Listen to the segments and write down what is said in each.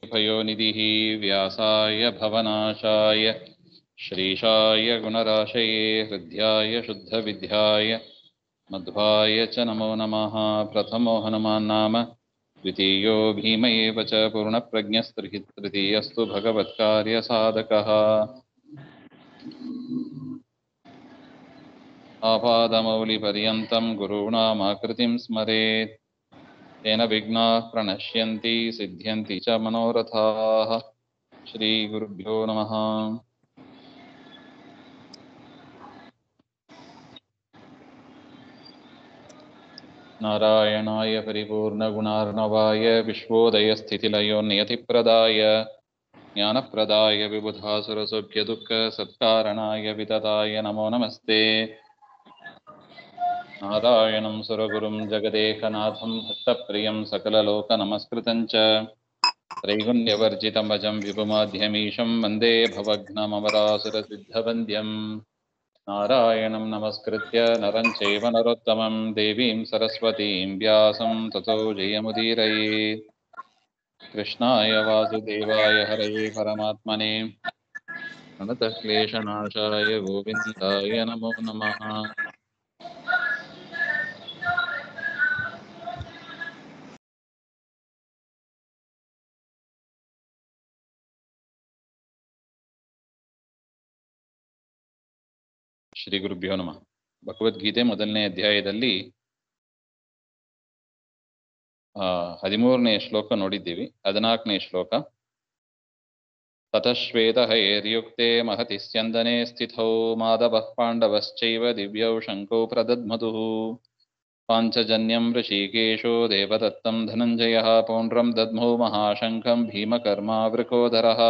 भयोनिधिः व्यासाय भवनाशाय श्रीशाय गुणराशये हृद्याय शुद्धविद्याय मध्वाय च नमो नमः। प्रथमो हनुमान् नाम द्वितीयो भीम एव च पूर्णप्रज्ञस्तृतीयस्तु भगवत्कार्यसाधकः। आपादमौलिपर्यन्तं गुरूणामाकृतिं स्मरेत् तेन विघ्नाः प्रणश्यन्ति सिद्ध्यन्ति च मनोरथाः। श्रीगुरुभ्यो नमः। नारायणाय परिपूर्णगुणार्णवाय विश्वोदयस्थितिलयोन्नियतिप्रदाय ज्ञानप्रदाय विबुधासुरसौख्यदुःखसत्कारणाय वितताय नमो नमस्ते। नारायणं सुरगुरुं जगदेकनाथं भक्तप्रियं सकललोकनमस्कृतं च त्रैगुण्यवर्जितमजं विपुमाध्यमीशं वन्दे भवघ्नममरासुरसिद्धवन्द्यं। नारायणं नमस्कृत्य नरं चैव नरोत्तमं देवीं सरस्वतीं व्यासं ततो जयमुदीरयेत्। कृष्णाय वासुदेवाय हरये परमात्मने प्रणतः क्लेशनाशाय गोविन्दाय नमो नमः। ಶ್ರೀ ಗುರುಭ್ಯೋ ನಮಃ. ಭಗವದ್ಗೀತೆ ಮೊದಲನೇ ಅಧ್ಯಾಯದಲ್ಲಿ 13ನೇ ಶ್ಲೋಕ ನೋಡಿದ್ದೀವಿ. 14ನೇ ಶ್ಲೋಕ. ತತಶ್ವೇತಹೈರ್ಯುಕ್ತೆ ಮಹತಿ ಸ್ಯಂದನೆ ಸ್ಥಿತೌ ಮಾಧವಃ ಪಾಂಡವಶ್ಚೈವ ದಿವ್ಯೌ ಶಂಕೌ ಪ್ರದಧ್ಮತುಃ ಪಾಂಚಜನ್ಯಂ ಋಷಿಕೇಶೋ ದೇವದತ್ತಂ ಧನಂಜಯಃ ಪೌಂಡ್ರಂ ದದ್ಮೌ ಮಹಾಶಂಖಂ ಭೀಮಕರ್ಮಾವೃಕೋದರಃ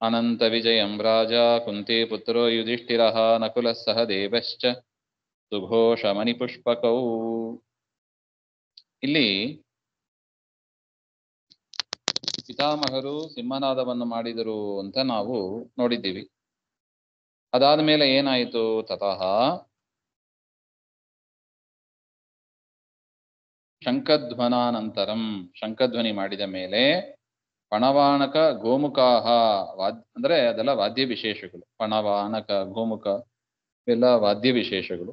ಅನಂತವಿಜಯಂ ರಾಜಾ ಕುಂತಿ ಪುತ್ರೋ ಯುಧಿಷ್ಠಿರಃ ನಕುಲಃ ಸಹ ದೇವಶ್ಚ ಸುಘೋಷಮಣಿಪುಷ್ಪಕೌ. ಇಲ್ಲಿ ಪಿತಾಮಹರು ಸಿಂಹನಾದವನ್ನು ಮಾಡಿದರು ಅಂತ ನಾವು ನೋಡಿದ್ದೀವಿ. ಅದಾದ ಮೇಲೆ ಏನಾಯಿತು? ತತಃ ಶಂಖಧ್ವನಾನಂತರಂ, ಶಂಖಧ್ವನಿ ಮಾಡಿದ ಮೇಲೆ ಪಣವಾನಕ ಗೋಮುಖಾಹ, ಅಂದ್ರೆ ಅದೆಲ್ಲ ವಾದ್ಯ ವಿಶೇಷಗಳು. ಪಣವಾನಕ ಗೋಮುಖ ಇವೆಲ್ಲ ವಾದ್ಯ ವಿಶೇಷಗಳು,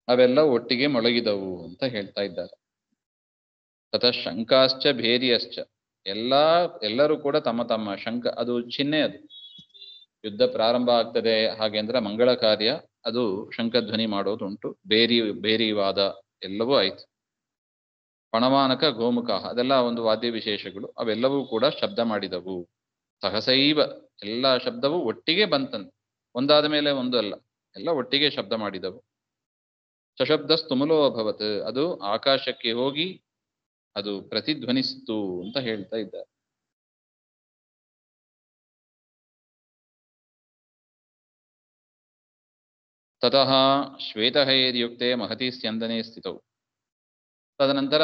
ಅವೆಲ್ಲ ಒಟ್ಟಿಗೆ ಮೊಳಗಿದವು ಅಂತ ಹೇಳ್ತಾ ಇದ್ದಾರೆ. ತತಃ ಶಂಕಾಶ್ಚ ಭೇರಿಯಶ್ಚ, ಎಲ್ಲರೂ ಕೂಡ ತಮ್ಮ ತಮ್ಮ ಶಂಕ, ಅದು ಚಿಹ್ನೆ, ಅದು ಯುದ್ಧ ಪ್ರಾರಂಭ ಆಗ್ತದೆ ಹಾಗೆ ಅಂದ್ರೆ ಮಂಗಳ ಕಾರ್ಯ, ಅದು ಶಂಖಧ್ವನಿ ಮಾಡೋದುಂಟು. ಬೇರಿವಾದ ಎಲ್ಲವೂ ಆಯ್ತು. ಪಣವಾನಕ ಗೋಮುಖ ಅದೆಲ್ಲ ಒಂದು ವಾದ್ಯ ವಿಶೇಷಗಳು, ಅವೆಲ್ಲವೂ ಕೂಡ ಶಬ್ದ ಮಾಡಿದವು. ಸಹಸೈವ, ಎಲ್ಲ ಶಬ್ದವು ಒಟ್ಟಿಗೆ ಬಂತಂತೆ, ಒಂದಾದ ಮೇಲೆ ಒಂದು ಅಲ್ಲ, ಎಲ್ಲ ಒಟ್ಟಿಗೆ ಶಬ್ದ ಮಾಡಿದವು. ಸಶಬ್ದ ಸ್ತುಮುಲೋ ಅಭವತ್, ಅದು ಆಕಾಶಕ್ಕೆ ಹೋಗಿ ಅದು ಪ್ರತಿಧ್ವನಿಸಿತು ಅಂತ ಹೇಳ್ತಾ ಇದ್ದಾರೆ. ತತಃ ಶ್ವೇತಹೈರ್ಯುಕ್ತೆ ಮಹತಿ ಸ್ಯಂದನೆ ಸ್ಥಿತವು. ತದನಂತರ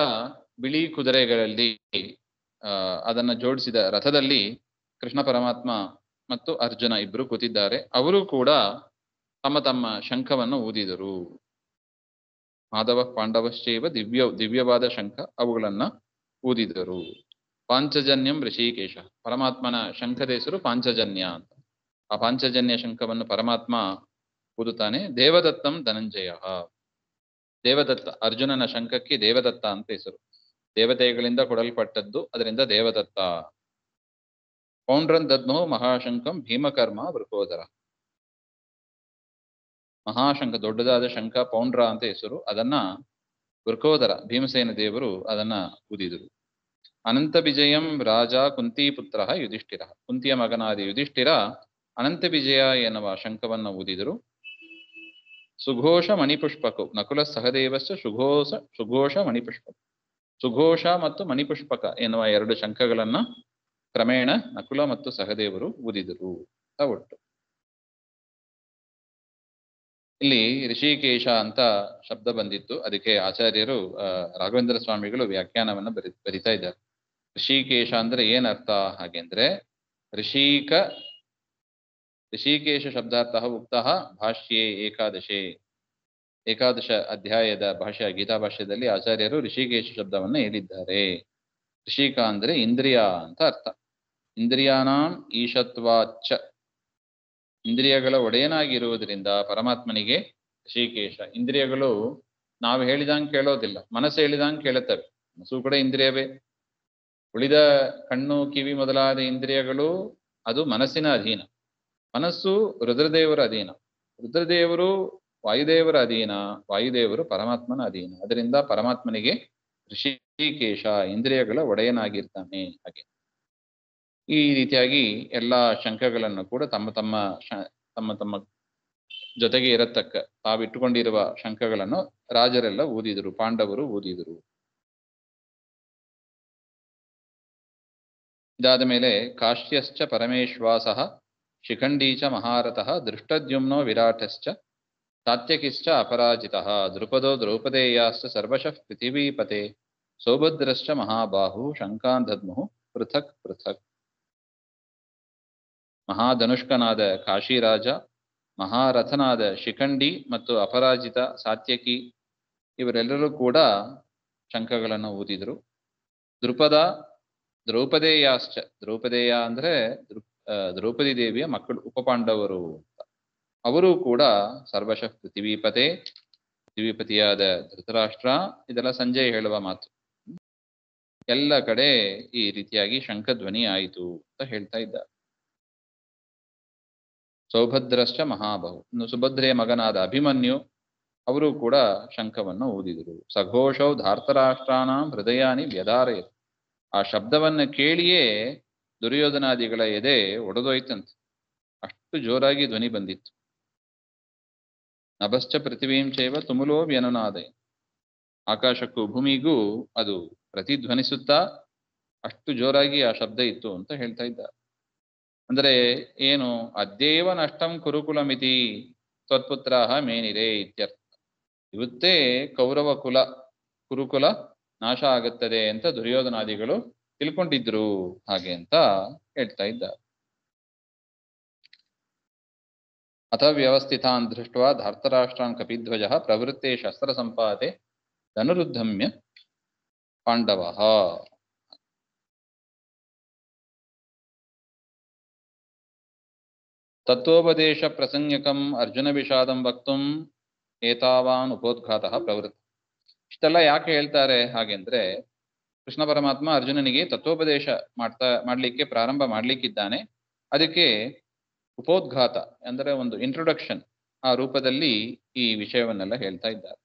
ಬಿಳಿ ಕುದುರೆಗಳಲ್ಲಿ ಅದನ್ನು ಜೋಡಿಸಿದ ರಥದಲ್ಲಿ ಕೃಷ್ಣ ಪರಮಾತ್ಮ ಮತ್ತು ಅರ್ಜುನ ಇಬ್ಬರು ಕೂತಿದ್ದಾರೆ. ಅವರು ಕೂಡ ತಮ್ಮ ತಮ್ಮ ಶಂಖವನ್ನು ಊದಿದರು. ಮಾಧವ ಪಾಂಡವಶ್ಚೈವ ದಿವ್ಯವಾದ ಶಂಖ, ಅವುಗಳನ್ನ ಊದಿದರು. ಪಾಂಚಜನ್ಯಂ ಋಷಿಕೇಶ, ಪರಮಾತ್ಮನ ಶಂಖದ ಹೆಸರು ಪಾಂಚಜನ್ಯ ಅಂತ. ಆ ಪಾಂಚಜನ್ಯ ಶಂಖವನ್ನು ಪರಮಾತ್ಮ ಊದುತ್ತಾನೆ. ದೇವದತ್ತಂ ಧನಂಜಯ, ದೇವದತ್ತ, ಅರ್ಜುನನ ಶಂಖಕ್ಕೆ ದೇವದತ್ತ ಅಂತ ಹೆಸರು. ದೇವತೆಗಳಿಂದ ಕೊಡಲ್ಪಟ್ಟದ್ದು, ಅದರಿಂದ ದೇವದತ್ತ. ಪೌಂಡ್ರನ್ ದದ್ಮೋ ಮಹಾಶಂಖಂ ಭೀಮಕರ್ಮ ವೃಕೋದರ, ಮಹಾಶಂಖ, ದೊಡ್ಡದಾದ ಶಂಖ, ಪೌಂಡ್ರ ಅಂತ ಹೆಸರು. ಅದನ್ನ ವೃಕೋದರ, ಭೀಮಸೇನ ದೇವರು ಅದನ್ನ ಊದಿದರು. ಅನಂತ ವಿಜಯಂ ರಾಜ ಕುಂತಿಪುತ್ರ ಯುಧಿಷ್ಠಿರ, ಕುಂತಿಯ ಮಗನಾದ ಯುಧಿಷ್ಠಿರ ಅನಂತ ವಿಜಯ ಎನ್ನುವ ಶಂಖವನ್ನು ಊದಿದರು. ಸುಘೋಷ ಮಣಿಪುಷ್ಪಕ, ನಕುಲ ಸಹದೇವಶ್ಚ ಸುಘೋಷ ಮಣಿಪುಷ್ಪಕ, ಸುಘೋಷ ಮತ್ತು ಮಣಿಪುಷ್ಪಕ ಎನ್ನುವ ಎರಡು ಶಂಖಗಳನ್ನ ಕ್ರಮೇಣ ನಕುಲ ಮತ್ತು ಸಹದೇವರು ಊದಿದರು ಅಂತ ಒಟ್ಟು. ಇಲ್ಲಿ ಋಷಿಕೇಶ ಅಂತ ಶಬ್ದ ಬಂದಿತ್ತು, ಅದಕ್ಕೆ ಆಚಾರ್ಯರು ರಾಘವೇಂದ್ರ ಸ್ವಾಮಿಗಳು ವ್ಯಾಖ್ಯಾನವನ್ನು ಬರಿತಾ ಇದ್ದಾರೆ. ಋಷಿಕೇಶ ಅಂದ್ರೆ ಏನರ್ಥ ಹಾಗೆಂದ್ರೆ, ಋಷಿಕೇಶ ಶಬ್ದಾರ್ಥ ಉಕ್ತಃ ಭಾಷ್ಯೇ ಏಕಾದಶ ಅಧ್ಯಾಯದ ಭಾಷ್ಯ ಗೀತಾ ಭಾಷ್ಯದಲ್ಲಿ ಆಚಾರ್ಯರು ಋಷಿಕೇಶ ಶಬ್ದವನ್ನು ಹೇಳಿದ್ದಾರೆ. ಋಷಿಕ ಅಂದ್ರೆ ಇಂದ್ರಿಯ ಅಂತ ಅರ್ಥ. ಇಂದ್ರಿಯಾನಾಂ ಈಶತ್ವಾಚ್ಚ, ಇಂದ್ರಿಯಗಳ ಒಡೆಯನಾಗಿರುವುದರಿಂದ ಪರಮಾತ್ಮನಿಗೆ ಋಷಿಕೇಶ. ಇಂದ್ರಿಯಗಳು ನಾವು ಹೇಳಿದಂಗೆ ಕೇಳೋದಿಲ್ಲ, ಮನಸ್ಸು ಹೇಳಿದಂಗೆ ಕೇಳುತ್ತವೆ. ಮನಸ್ಸು ಕೂಡ ಇಂದ್ರಿಯವೇ. ಉಳಿದ ಕಣ್ಣು ಕಿವಿ ಮೊದಲಾದ ಇಂದ್ರಿಯಗಳು ಅದು ಮನಸ್ಸಿನ ಅಧೀನ. ಮನಸ್ಸು ರುದ್ರದೇವರ ಅಧೀನ, ರುದ್ರದೇವರು ವಾಯುದೇವರ ಅಧೀನ, ವಾಯುದೇವರು ಪರಮಾತ್ಮನ ಅಧೀನ. ಅದರಿಂದ ಪರಮಾತ್ಮನಿಗೆ ಋಷಿಕೇಶ, ಇಂದ್ರಿಯಗಳ ಒಡೆಯನಾಗಿರ್ತಾನೆ. ಹಾಗೆ ಈ ರೀತಿಯಾಗಿ ಎಲ್ಲಾ ಶಂಖಗಳನ್ನು ಕೂಡ ತಮ್ಮ ತಮ್ಮ ಜೊತೆಗೆ ಇರತಕ್ಕ ತಾವಿಟ್ಟುಕೊಂಡಿರುವ ಶಂಖಗಳನ್ನು ರಾಜರೆಲ್ಲ ಊದಿದರು, ಪಾಂಡವರು ಊದಿದರು. ಇದಾದ ಮೇಲೆ ಕಾಶ್ಯಶ್ಚ ಪರಮೇಶ್ವಾಸಃ ಶಿಖಂಡೀಚ ಮಹಾರಥಃ ದೃಷ್ಟದ್ಯುಮ್ನೋ ವಿರಾಟಶ್ಚ ಸಾತ್ಯಕಿಶ್ಚ ಅಪರಾಜಿತಃ ದ್ರುಪದೋ ದ್ರೌಪದೇಯಾಶ್ಚ ಸರ್ವಶಃ ಪೃಥಿವೀಪತೆ ಸೌಭದ್ರಶ್ಚ ಮಹಾಬಾಹು ಶಂಖಾನ್ ದದ್ಮುಃ ಪೃಥಕ್ ಪೃಥಕ್. ಮಹಾಧನುಷ್ಕನಾದ ಕಾಶಿರಾಜ, ಮಹಾರಥನಾದ ಶಿಖಂಡಿ ಮತ್ತು ಅಪರಾಜಿತ ಸಾತ್ಯಕಿ ಇವರೆಲ್ಲರೂ ಕೂಡ ಶಂಖಗಳನ್ನು ಊದಿದರು. ದ್ರುಪದ, ದ್ರೌಪದೇಯಾಶ್ಚ, ದ್ರೌಪದೇಯ ಅಂದ್ರೆ ದ್ರೌಪದಿ ದೇವಿಯ ಮಕ್ಕಳು, ಉಪಪಾಂಡವರು ಅಂತ, ಅವರು ಕೂಡ ಸರ್ವಶಃ ಪೃಥಿವೀಪತೆ, ಪೃಥಿವೀಪತಿಯಾದ ಧೃತರಾಷ್ಟ್ರ, ಇದೆಲ್ಲ ಸಂಜೆ ಹೇಳುವ ಮಾತು. ಎಲ್ಲ ಕಡೆ ಈ ರೀತಿಯಾಗಿ ಶಂಖಧ್ವನಿ ಆಯಿತು ಅಂತ ಹೇಳ್ತಾ ಇದ್ದಾರೆ. ಸೌಭದ್ರಶ್ಚ ಮಹಾಬಹು, ಇನ್ನು ಸುಭದ್ರೆಯ ಮಗನಾದ ಅಭಿಮನ್ಯು, ಅವರು ಕೂಡ ಶಂಖವನ್ನು ಊದಿದರು. ಸಘೋಷೌ ಧಾರ್ತರಾಷ್ಟ್ರಾನಾಂ ಹೃದಯಾನಿ ವ್ಯಧಾರಯತ್, ಆ ಶಬ್ದವನ್ನು ಕೇಳಿಯೇ ದುರ್ಯೋಧನಾದಿಗಳ ಎದೆ ಒಡೆದೋಯ್ತಂತೆ, ಅಷ್ಟು ಜೋರಾಗಿ ಧ್ವನಿ ಬಂದಿತ್ತು. ನಭಶ್ಚ ಪೃಥಿವೀಂ ಚೈವ ತುಮುಲೋ ವ್ಯನುನಾದಯ, ಆಕಾಶಕ್ಕೂ ಭೂಮಿಗೂ ಅದು ಪ್ರತಿಧ್ವನಿಸುತ್ತಾ ಅಷ್ಟು ಜೋರಾಗಿ ಆ ಶಬ್ದ ಇತ್ತು ಅಂತ ಹೇಳ್ತಾ ಇದ್ದಾರೆ. ಅಂದ್ರೆ ಏನು, ಅದ್ಯೇವ ನಷ್ಟಂ ಕುರುಕುಲಮಿತಿ ತ್ವತ್ಪುತ್ರಾಹ ಮೇನಿರೇ ಇತ್ಯರ್ಥ. ಇವತ್ತೇ ಕೌರವ ಕುಲ, ಕುರುಕುಲ ನಾಶ ಆಗುತ್ತದೆ ಅಂತ ದುರ್ಯೋಧನಾದಿಗಳು ತಿಳ್ಕೊಂಡಿದ್ರು, ಹಾಗೆ ಅಂತ ಹೇಳ್ತಾ ಇದ್ದಾರೆ. ಅಥ ವ್ಯವಸ್ಥಿತಾನ್ ದೃಷ್ಟ್ವಾ ಧಾರ್ತರಾಷ್ಟ್ರಾನ್ ಕಪಿಧ್ವಜಃ ಪ್ರವೃತ್ತೆ ಶಸ್ತ್ರ ಸಂಪಾತೆ ಧನುರುದ್ಧಮ್ಯ ಪಾಂಡವಃ. ತತ್ವೋಪದೇಶ ಪ್ರಸಂಗಕಂ ಅರ್ಜುನ ವಿಷಾದಂ ವಕ್ತುಂ ಏತಾವಾನ್ ಉಪೋದ್ಘಾತಃ ಪ್ರವೃತ್ತ. ಇಷ್ಟೆಲ್ಲ ಯಾಕೆ ಹೇಳ್ತಾರೆ ಹಾಗೆಂದ್ರೆ, ಕೃಷ್ಣ ಪರಮಾತ್ಮ ಅರ್ಜುನನಿಗೆ ತತ್ವೋಪದೇಶ ಮಾಡ್ಲಿಕ್ಕೆ ಪ್ರಾರಂಭ ಮಾಡ್ಲಿಕ್ಕಿದ್ದಾನೆ. ಅದಕ್ಕೆ ಉಪೋದ್ಘಾತ ಅಂದರೆ ಒಂದು ಇಂಟ್ರೊಡಕ್ಷನ್ ಆ ರೂಪದಲ್ಲಿ ಈ ವಿಷಯವನ್ನೆಲ್ಲ ಹೇಳ್ತಾ ಇದ್ದಾರೆ.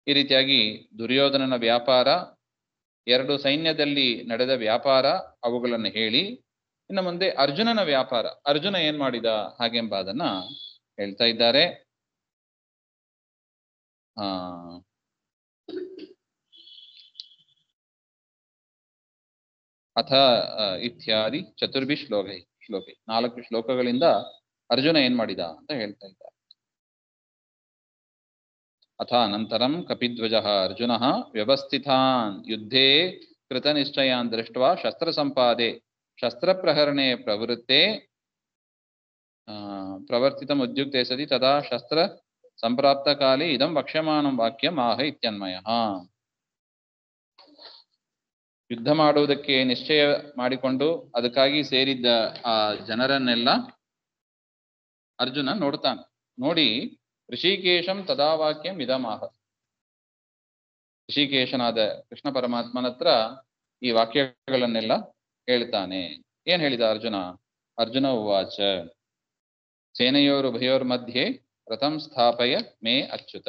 ಈ ರೀತಿಯಾಗಿ ದುರ್ಯೋಧನನ ವ್ಯಾಪಾರ, ಎರಡು ಸೈನ್ಯದಲ್ಲಿ ನಡೆದ ವ್ಯಾಪಾರ, ಅವುಗಳನ್ನು ಹೇಳಿ ಇನ್ನು ಮುಂದೆ ಅರ್ಜುನನ ವ್ಯಾಪಾರ, ಅರ್ಜುನ ಏನ್ ಮಾಡಿದ ಹಾಗೆಂಬುದನ್ನ ಹೇಳ್ತಾ ಇದ್ದಾರೆ. ಅಥ ಇತ್ಯಾದಿ ಚತುರ್ಭಿ ಶ್ಲೋಕೈ 4 ಶ್ಲೋಕಗಳಿಂದ ಅರ್ಜುನ ಏನ್ ಮಾಡಿದ ಅಂತ ಹೇಳ್ತಾ ಇದ್ದಾರೆ. ಅಥ ಅನಂತರಂ ಕಪಿಧ್ವಜಃ ಅರ್ಜುನಃ ವ್ಯವಸ್ಥಿತಾನ್ ಯುದ್ಧೇ ಕೃತನಿಶ್ಚಯಾನ್ ದೃಷ್ಟ್ವಾ ಶಸ್ತ್ರ ಸಂಪಾದೆ ಶಸ್ತ್ರಪ್ರಹರಣೆ ಪ್ರವೃತ್ತೆ ಪ್ರವರ್ತಿತಮುದ್ಯುಕ್ತೆ ಸತಿ ತದಾ ಶಸ್ತ್ರ ಸಂಪ್ರಾಪ್ತ ಕಾಲೇ ಇದಂ ವಕ್ಷ್ಯಮಾನಂ ವಾಕ್ಯಂ ಆಹ ಇತ್ಯನ್ವಯಃ. ಯುದ್ಧ ಮಾಡುವುದಕ್ಕೆ ನಿಶ್ಚಯ ಮಾಡಿಕೊಂಡು ಅದಕ್ಕಾಗಿ ಸೇರಿದ್ದ ಆ ಜನರನ್ನೆಲ್ಲ ಅರ್ಜುನ ನೋಡ್ತಾನೆ. ನೋಡಿ ಋಷಿಕೇಶಂ ತದಾ ವಾಕ್ಯಂ ಇದಮಾಹ, ಋಷಿಕೇಶನಾದ ಕೃಷ್ಣ ಪರಮಾತ್ಮನ ಹತ್ರ ಈ ವಾಕ್ಯಗಳನ್ನೆಲ್ಲ ಹೇಳ್ತಾನೆ. ಏನ್ ಹೇಳಿದ ಅರ್ಜುನ? ಅರ್ಜುನ ಉವಾಚ ಸೇನೆಯೋರುಭಯೋರ್ಮಧ್ಯೆ ರಥಂ ಸ್ಥಾಪಯ ಮೇ ಅಚ್ಯುತ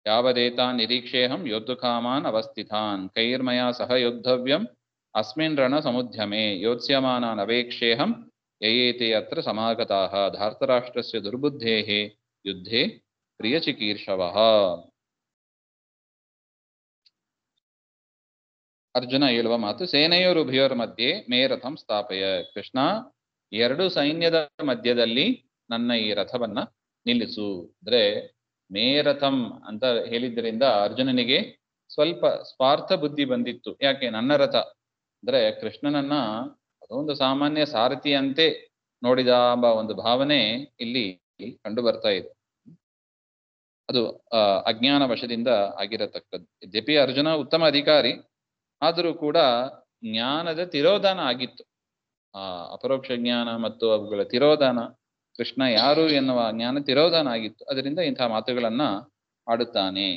ಯಾವದೇತಾನ್ ನಿರೀಕ್ಷೇಹಂ ಯೋದ್ಧುಕಾಮಾನ್ ಅವಸ್ಥಿತಾನ್ ಕೈರ್ಮಯಾ ಸಹ ಯೋದ್ಧವ್ಯಂ ಅಸ್ಮಿನ್ ರಣ ಸಮುದ್ಯಮೆ ಯೋತ್ಸ್ಯಮಾನಾನ್ ಅವೇಕ್ಷೇಹಂ ಯಯೇತೆ ಅತ್ರ ಸಮಾಗತಾಃ ಧಾರ್ತರಾಷ್ಟ್ರಸ್ಯ ದುರ್ಬುದ್ಧೇಃ ಯುದ್ಧೇ ಪ್ರಿಯಚಿಕೀರ್ಷವಃ. ಅರ್ಜುನ ಹೇಳುವ ಮಾತು, ಸೇನೆಯೋರುಭಯೋರ್ ಮಧ್ಯೆ ಮೇ ರಥಂ ಸ್ಥಾಪಯ. ಕೃಷ್ಣ, ಎರಡು ಸೈನ್ಯದ ಮಧ್ಯದಲ್ಲಿ ನನ್ನ ಈ ರಥವನ್ನ ನಿಲ್ಲಿಸು. ಅಂದ್ರೆ ಮೇ ರಥಂ ಅಂತ ಹೇಳಿದ್ದರಿಂದ ಅರ್ಜುನನಿಗೆ ಸ್ವಲ್ಪ ಸ್ವಾರ್ಥ ಬುದ್ಧಿ ಬಂದಿತ್ತು. ಯಾಕೆ? ನನ್ನ ರಥ ಅಂದ್ರೆ ಕೃಷ್ಣನನ್ನ ಅದೊಂದು ಸಾಮಾನ್ಯ ಸಾರಥಿಯಂತೆ ನೋಡಿದ ಎಂಬ ಒಂದು ಭಾವನೆ ಇಲ್ಲಿ ಕಂಡು ಬರ್ತಾ ಇದೆ. ಅದು ಅಜ್ಞಾನ ವಶದಿಂದ ಆಗಿರತಕ್ಕದ್ದು. ಯದ್ಯಪಿ ಅರ್ಜುನ ಉತ್ತಮ ಅಧಿಕಾರಿ, ಆದರೂ ಕೂಡ ಜ್ಞಾನದ ತಿರೋಧಾನ ಆಗಿತ್ತು. ಆ ಅಪರೋಕ್ಷ ಜ್ಞಾನ ಮತ್ತು ಅವುಗಳ ತಿರೋಧಾನ, ಕೃಷ್ಣ ಯಾರು ಎನ್ನುವ ಜ್ಞಾನ ತಿರೋಧಾನ ಆಗಿತ್ತು. ಅದರಿಂದ ಇಂತಹ ಮಾತುಗಳನ್ನ ಆಡುತ್ತಾನೆ.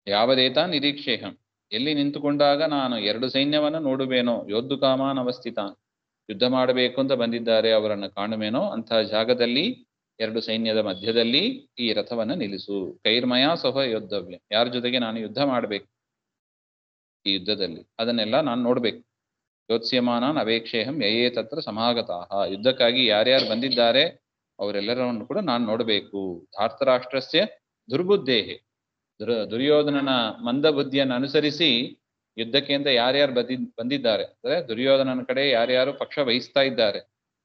ಯಾವದೇತ ನಿರೀಕ್ಷೇಹಂ, ಎಲ್ಲಿ ನಿಂತುಕೊಂಡಾಗ ನಾನು ಎರಡು ಸೈನ್ಯವನ್ನು ನೋಡುವೇನೋ, ಯೋದ್ಧುಕಾಮಾನ್ ಅವಸ್ಥಿತಾನ್, ಯುದ್ಧ ಮಾಡಬೇಕು ಅಂತ ಬಂದಿದ್ದಾರೆ ಅವರನ್ನು ಕಾಣುವೇನೋ, ಅಂತಹ ಜಾಗದಲ್ಲಿ ಎರಡು ಸೈನ್ಯದ ಮಧ್ಯದಲ್ಲಿ ಈ ರಥವನ್ನು ನಿಲ್ಲಿಸು. ಕೈರ್ಮಯ ಸಹ ಯೋದ್ಧವ್ಯ, ಯಾರ ಜೊತೆಗೆ ನಾನು ಯುದ್ಧ ಮಾಡಬೇಕು ಈ ಯುದ್ಧದಲ್ಲಿ, ಅದನ್ನೆಲ್ಲ ನಾನು ನೋಡ್ಬೇಕು. ಯೋತ್ಸ್ಯಮಾನಾನ್ ಅವೇಕ್ಷೇಹಂ ಯಯೇ ತತ್ರ ಸಮಾಗತಾಹ, ಯುದ್ಧಕ್ಕಾಗಿ ಯಾರ್ಯಾರು ಬಂದಿದ್ದಾರೆ ಅವರೆಲ್ಲರನ್ನು ಕೂಡ ನಾನು ನೋಡಬೇಕು. ಧಾರ್ತರಾಷ್ಟ್ರಸ್ಯ ದುರ್ಬುದ್ಧೇಹೆ, ದುರ್ಯೋಧನನ ಮಂದ ಬುದ್ಧಿಯನ್ನು ಅನುಸರಿಸಿ ಯುದ್ಧಕ್ಕೆ ಅಂತ ಯಾರ್ಯಾರು ಬಂದಿದ್ದಾರೆ, ಅಂದ್ರೆ ದುರ್ಯೋಧನನ ಕಡೆ ಯಾರ್ಯಾರು ಪಕ್ಷ ವಹಿಸ್ತಾ ಇದ್ದಾರೆ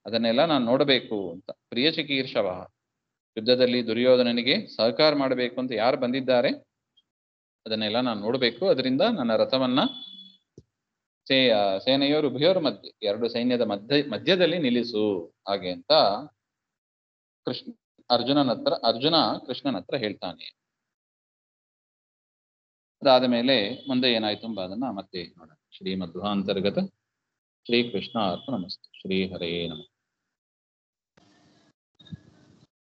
ಅದನ್ನೆಲ್ಲ ನಾನು ನೋಡಬೇಕು ಅಂತ. ಪ್ರಿಯ ಚಿಕೀರ್ಷವ, ಯುದ್ಧದಲ್ಲಿ ದುರ್ಯೋಧನನಿಗೆ ಸಹಕಾರ ಮಾಡಬೇಕು ಅಂತ ಯಾರು ಬಂದಿದ್ದಾರೆ ಅದನ್ನೆಲ್ಲ ನಾನು ನೋಡಬೇಕು. ಅದರಿಂದ ನನ್ನ ರಥವನ್ನ ಸೇನೆಯೋರು ಉಭಯೋರ ಮಧ್ಯೆ, ಎರಡು ಸೈನ್ಯದ ಮಧ್ಯದಲ್ಲಿ ನಿಲ್ಲಿಸು ಹಾಗೆ ಅಂತ ಅರ್ಜುನ ಕೃಷ್ಣನ ಹತ್ರ ಹೇಳ್ತಾನೆ. ಅದಾದ ಮೇಲೆ ಮುಂದೆ ಏನಾಯ್ತು ಎಂಬ ಅದನ್ನ ಮತ್ತೆ ನೋಡೋಣ. ಶ್ರೀಮಧ್ವಾಂತರ್ಗತ ಶ್ರೀ ಕೃಷ್ಣ ಅರ್ಪಣಮಸ್ತು. ಶ್ರೀ ಹರೇ ನಮಃ.